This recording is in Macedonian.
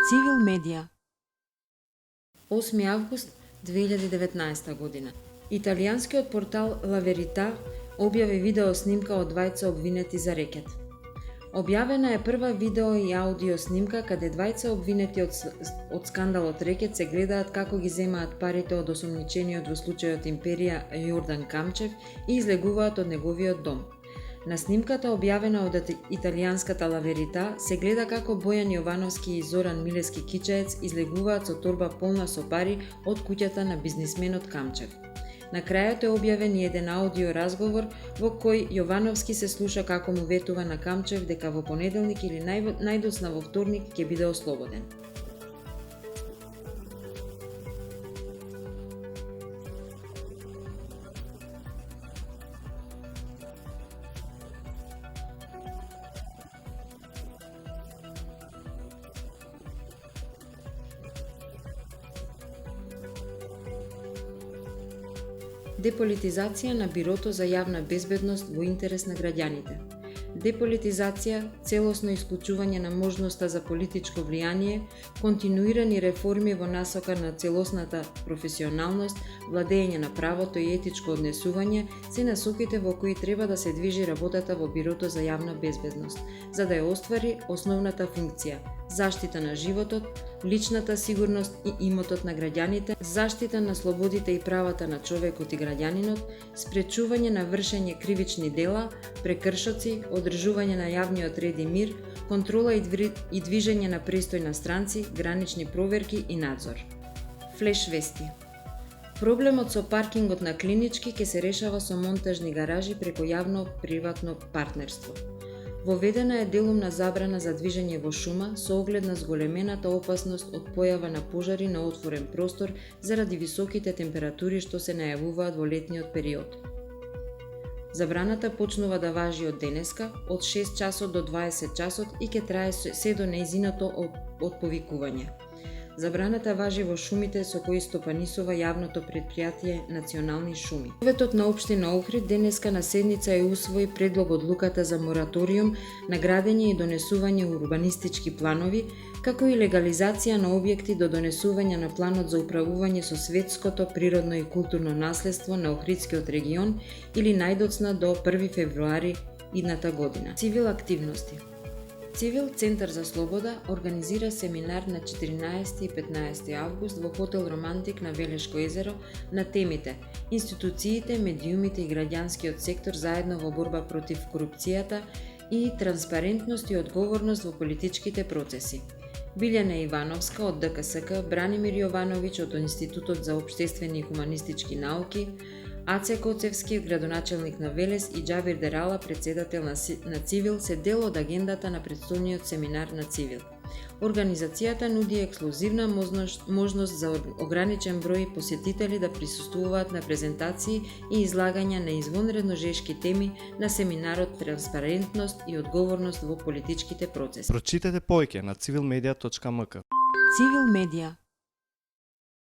Цивил медија. 8 август 2019 година. Италијанскиот портал La Verità објави видео снимка од двајца обвинети за рекет. Објавена е прва видео и аудио снимка каде двајца обвинети од скандалот рекет се гледаат како ги земаат парите од осомничениот во случајот Империја Јордан Камчев и излегуваат од неговиот дом. На снимката, објавена од италијанската La Verità, се гледа како Бојан Јовановски и Зоран Милевски Кичаец излегуваат со торба полна со пари од куќата на бизнисменот Камчев. На крајот е објавен и еден аудио разговор во кој Јовановски се слуша како му ветува на Камчев дека во понеделник или најдоцна во вторник ќе биде ослободен. Деполитизација на Бирото за јавна безбедност во интерес на граѓаните. Деполитизација, целосно исклучување на можноста за политичко влијание, континуирани реформи во насока на целосната професионалност, владење на правото и етичко однесување се насоките во кои треба да се движи работата во Бирото за јавна безбедност, за да ја оствари основната функција – заштита на животот, личната сигурност и имотот на граѓаните, заштита на слободите и правата на човекот и граѓанинот, спречување на вршење кривични дела, прекршоци, одржување на јавниот ред и мир, контрола и движење на престој на странци, гранични проверки и надзор. Флеш вести. Проблемот со паркингот на Клинички ќе се решава со монтажни гаражи преку јавно-приватно партнерство. Воведена е делумна забрана за движење во шума со оглед на зголемената опасност од појава на пожари на отворен простор заради високите температури што се најавуваат во летниот период. Забраната почнува да важи од денеска, од 6 часот до 20 часот и ќе трае се до нејзиното отповикување. Забраната важи во шумите со кои стопанисува јавното претпријатие Национални шуми. Советот на општина Охрид денеска на седница ја усвои предлог одлуката за мораториум на градење и донесување урбанистички планови, како и легализација на објекти до донесување на планот за управување со светското природно и културно наследство на Охридскиот регион или најдоцна до 1 февруари идната година. Цивил активности. Цивил Центар за слобода организира семинар на 14 и 15 август во хотел Романтик на Велешко езеро на темите Институциите, медиумите и граѓанскиот сектор заедно во борба против корупцијата и транспарентност и одговорност во политичките процеси. Билјана Ивановска од ДКСК, Бранимир Јовановиќ од Институтот за општествени и хуманистички науки, Аце Коцевски, градоначелник на Велес и Џабир Дерала, председател на Цивил, се дел од агендата на претстојниот семинар на Цивил. Организацијата нуди ексклузивна можност за ограничен број посетители да присуствуваат на презентации и излагања на извонредно жешки теми на семинарот Транспарентност и одговорност во политичките процеси. Прочитете повеќе на civilmedia.mk. Цивил медија.